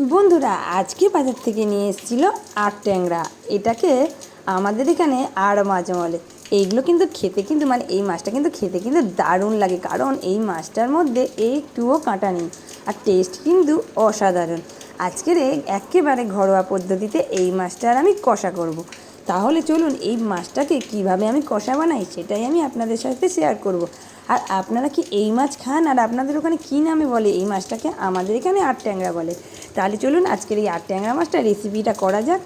বন্ধুরা আজকে বাজার থেকে নিয়ে এসেছিল আট ট্যাংরা। এটাকে আমাদের এখানে আড় মাছ বলে। এইগুলো কিন্তু খেতে কিন্তু এই মাছটা কিন্তু খেতে কিন্তু দারুণ লাগে, কারণ এই মাছটার মধ্যে একটুও কাঁটা নেই আর টেস্ট কিন্তু অসাধারণ। আজকের একেবারে ঘরোয়া পদ্ধতিতে এই মাছটার আমি কষা করব। তাহলে চলুন এই মাছটাকে কিভাবে আমি কষা বানাই সেটাই আমি আপনাদের সাথে শেয়ার করব। আর আপনারা কি এই মাছ খান, আর আপনাদের ওখানে কী নামে বলে এই মাছটাকে? আমাদের এখানে আট ট্যাংরা বলে। তাহলে চলুন আজকের এই আট ট্যাংরা মাছটা রেসিপিটা করা যাক।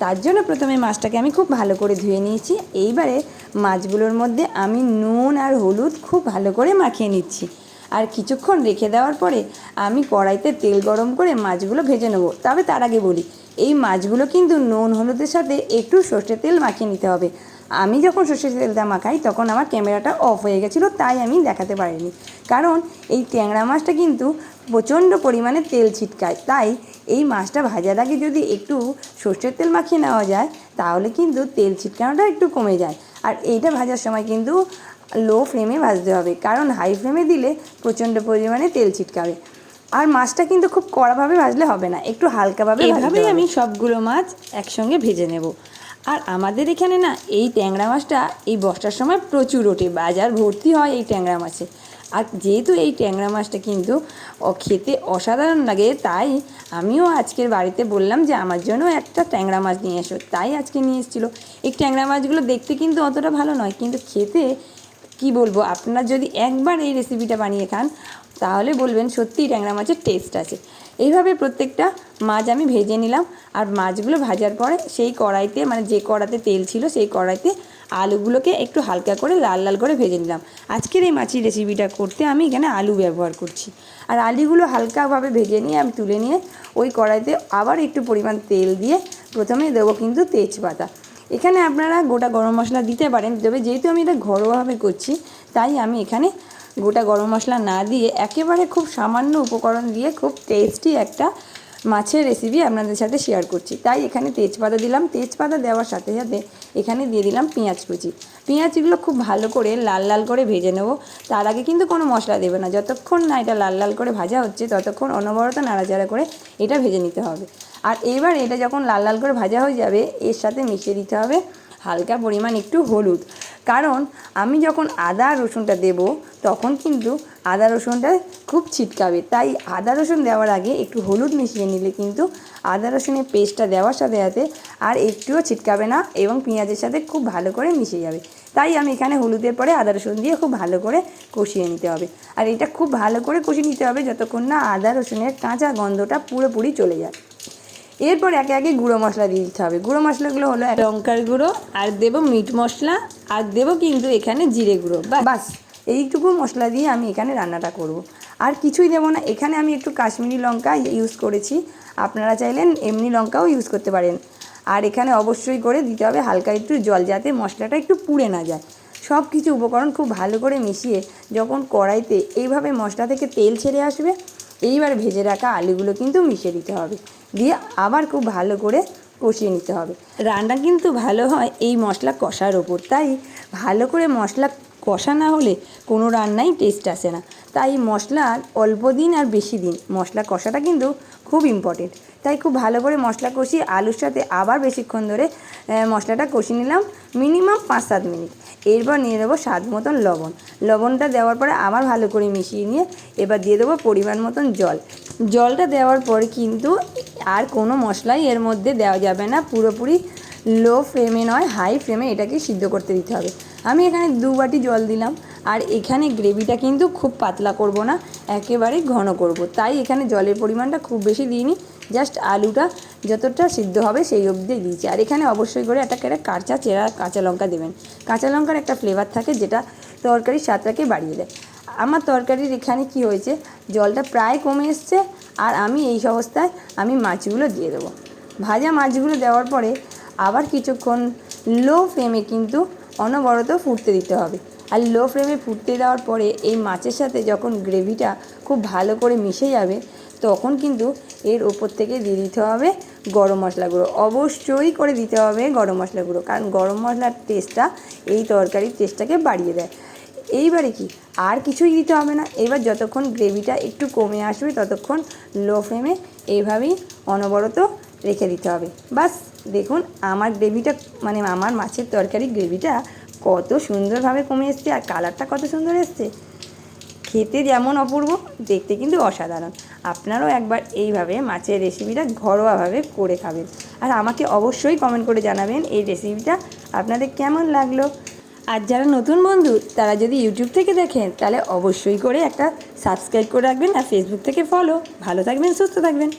তার জন্য প্রথমে মাছটাকে আমি খুব ভালো করে ধুয়ে নিয়েছি। এইবারে মাছগুলোর মধ্যে আমি নুন আর হলুদ খুব ভালো করে মাখিয়ে নিচ্ছি। আর কিছুক্ষণ রেখে দেওয়ার পরে আমি কড়াইতে তেল গরম করে মাছগুলো ভেজে নেবো। তবে তার আগে বলি, এই মাছগুলো কিন্তু নুন হলুদের সাথে একটু সর্ষের তেল মাখিয়ে নিতে হবে। আমি যখন সর্ষের তেলটা মাখাই তখন আমার ক্যামেরাটা অফ হয়ে গেছিলো, তাই আমি দেখাতে পারিনি। কারণ এই ট্যাংরা মাছটা কিন্তু প্রচণ্ড পরিমাণে তেল ছিটকায়, তাই এই মাছটা ভাজার আগে যদি একটু সর্ষের তেল মাখিয়ে নেওয়া যায় তাহলে কিন্তু তেল ছিটকানোটা একটু কমে যায়। আর এইটা ভাজার সময় কিন্তু লো ফ্লেমে ভাজতে হবে, কারণ হাই ফ্লেমে দিলে প্রচণ্ড পরিমাণে তেল ছিটকাবে। আর মাছটা কিন্তু খুব কড়াভাবে ভাজলে হবে না, একটু হালকাভাবে এভাবেই আমি সবগুলো মাছ একসঙ্গে ভেজে নেব। আর আমাদের এখানে না এই ট্যাংরা মাছটা এই বর্ষার সময় প্রচুর ওঠে, বাজার ভর্তি হয় এই ট্যাংরা মাছে। আর যেহেতু এই ট্যাংরা মাছটা কিন্তু খেতে অসাধারণ লাগে, তাই আমিও আজকের বাড়িতে বললাম যে আমার জন্য একটা ট্যাংরা মাছ নিয়ে এসো, তাই আজকে নিয়ে এসেছিলো। এই ট্যাংরা মাছগুলো দেখতে কিন্তু অতটা ভালো নয়, কিন্তু খেতে কি বলবো, আপনারা যদি একবার এই রেসিপিটা বানিয়ে খান তাহলে বলবেন সত্যিই ট্যাংরা মাছের টেস্ট আছে। এইভাবে প্রত্যেকটা মাছ আমি ভেজে নিলাম। আর মাছগুলো ভাজার পরে সেই কড়াইতে যে কড়াতে তেল ছিল সেই কড়াইতে আলুগুলোকে একটু হালকা করে লাল লাল করে ভেজে নিলাম। আজকের এই মাছের রেসিপিটা করতে আমি এখানে আলু ব্যবহার করছি। আর আলুগুলো হালকাভাবে ভেজে নিয়ে আমি তুলে নিয়ে ওই কড়াইতে আবার একটু পরিমাণ তেল দিয়ে প্রথমে দেবো কিন্তু তেজপাতা। এখানে আপনারা গোটা গরম মশলা দিতে পারেন, তবে যেহেতু আমি এটা ঘরোয়াভাবে করছি তাই আমি এখানে গোটা গরম মশলা না দিয়ে একেবারে খুব সামান্য উপকরণ দিয়ে খুব টেস্টি একটা মাছের রেসিপি আপনাদের সাথে শেয়ার করছি। তাই এখানে তেজপাতা দিলাম। তেজপাতা দেওয়ার সাথে সাথে এখানে দিয়ে দিলাম পেঁয়াজ কুচি। পেঁয়াজগুলো খুব ভালো করে লাল লাল করে ভেজে নেব। তার আগে কিন্তু কোনো মশলা দেবে না, যতক্ষণ না এটা লাল লাল করে ভাজা হচ্ছে ততক্ষণ অনবরত নাড়াচাড়া করে এটা ভেজে নিতে হবে। আর এবার এটা যখন লাল লাল করে ভাজা হয়ে যাবে এর সাথে মিশিয়ে দিতে হবে হালকা পরিমাণ একটু হলুদ। কারণ আমি যখন আদা রসুনটা দেব তখন কিন্তু আদা রসুনটা খুব ছিটকাবে, তাই আদা রসুন দেওয়ার আগে একটু হলুদ মিশিয়ে নিলে কিন্তু আদা রসুনের পেস্টটা দেওয়ার সাথে সাথে আর একটুও ছিটকাবে না এবং পেঁয়াজের সাথে খুব ভালো করে মিশে যাবে। তাই আমি এখানে হলুদের পরে আদা রসুন দিয়ে খুব ভালো করে কষিয়ে নিতে হবে। আর এটা খুব ভালো করে কষিয়ে নিতে হবে যতক্ষণ না আদা রসুনের কাঁচা গন্ধটা পুরোপুরি চলে যায়। এরপর একে একে গুঁড়ো মশলা দিয়ে দিতে হবে। গুঁড়ো মশলাগুলো হলো লঙ্কার গুঁড়ো, আর দেবো মিট মশলা, আর দেবো কিন্তু এখানে জিরে গুঁড়ো। বাস এইটুকু মশলা দিয়ে আমি এখানে রান্নাটা করব। আর কিছুই দেবো না। এখানে আমি একটু কাশ্মীরি লঙ্কা ইউজ করেছি, আপনারা চাইলেন এমনি লঙ্কাও ইউজ করতে পারেন। আর এখানে অবশ্যই করে দিতে হবে হালকা একটু জল, যাতে মশলাটা একটু পুড়ে না যায়। সব কিছু উপকরণ খুব ভালো করে মিশিয়ে যখন কড়াইতে এইভাবে মশলা থেকে তেল ছেড়ে আসবে, এইবার ভেজে রাখা আলুগুলো কিন্তু মিশিয়ে দিতে হবে, দিয়ে আবার খুব ভালো করে কষিয়ে নিতে হবে। রান্না কিন্তু ভালো হয় এই মশলা কষার ওপর, তাই ভালো করে মশলা কষা না হলে কোনো রান্নাই টেস্ট আসে না। তাই মশলা অল্প দিন আর বেশি দিন মশলা কষাটা কিন্তু খুব ইম্পর্টেন্ট। তাই খুব ভালো করে মশলা কষিয়ে আলুর সাথে আবার বেশিক্ষণ ধরে মশলাটা কষিয়ে নিলাম, মিনিমাম 5-7 মিনিট। এরপর নিয়ে দেবো স্বাদ মতন লবণ। লবণটা দেওয়ার পরে আবার ভালো করে মিশিয়ে নিয়ে এবার দিয়ে দেবো পরিমাণ মতন জল। জলটা দেওয়ার পর কিন্তু আর কোনো মশলাই এর মধ্যে দেওয়া যাবে না, পুরোপুরি লো ফ্লেমে নয় হাই ফ্লেমে এটাকে সিদ্ধ করতে দিতে হবে। আমি এখানে 2 বাটি জল দিলাম। আর এখানে গ্রেভিটা কিন্তু খুব পাতলা করব না, একেবারে ঘন করব, তাই এখানে জলের পরিমাণটা খুব বেশি দিইনি, জাস্ট আলুটা যতটা সিদ্ধ হবে সেই অবধি দিয়েছি। আর এখানে অবশ্যই করে একটা কাঁচা চেরা কাঁচা লঙ্কা দেবেন। কাঁচা লঙ্কার একটা ফ্লেভার থাকে যেটা তরকারির স্বাদটাকে বাড়িয়ে দেয়। আমার তরকারির এখানে কি হয়েছে, জলটা প্রায় কমে এসছে। আর আমি এই অবস্থায় আমি মাছগুলো দিয়ে দেবো। ভাজা মাছগুলো দেওয়ার পরে আবার কিছুক্ষণ লো ফ্লেমে কিন্তু অনবরত ফুটতে দিতে হবে। আর লো ফ্লেমে ফুটতে দেওয়ার পরে এই মাছের সাথে যখন গ্রেভিটা খুব ভালো করে মিশে যাবে তখন কিন্তু এর ওপর থেকে দিয়ে দিতে হবে গরম মশলা গুঁড়ো। অবশ্যই করে দিতে হবে গরম মশলা গুঁড়ো, কারণ গরম মশলার টেস্টটা এই তরকারির টেস্টটাকে বাড়িয়ে দেয়। এইবারে কি আর কিছুই দিতে হবে না। এবার যতক্ষণ গ্রেভিটা একটু কমে আসবে ততক্ষণ লো ফ্লেমে এইভাবেই অনবরত রেখে দিতে হবে। বাস দেখুন আমার গ্রেভিটা মানে আমার মাছের তরকারি গ্রেভিটা কত সুন্দরভাবে কমে এসছে আর কালারটা কত সুন্দর এসছে। খেতে যেমন অপূর্ব, দেখতে কিন্তু অসাধারণ। আপনারাও একবার এইভাবে মাছের রেসিপিটা ঘরোয়াভাবে করে খাবেন আর আমাকে অবশ্যই কমেন্ট করে জানাবেন এই রেসিপিটা আপনাদের কেমন লাগলো। আর যারা নতুন বন্ধু তারা যদি ইউটিউব থেকে দেখেন তাহলে অবশ্যই করে একটা সাবস্ক্রাইব করে রাখবেন আর ফেসবুক থেকে ফলো। ভালো থাকবেন, সুস্থ থাকবেন।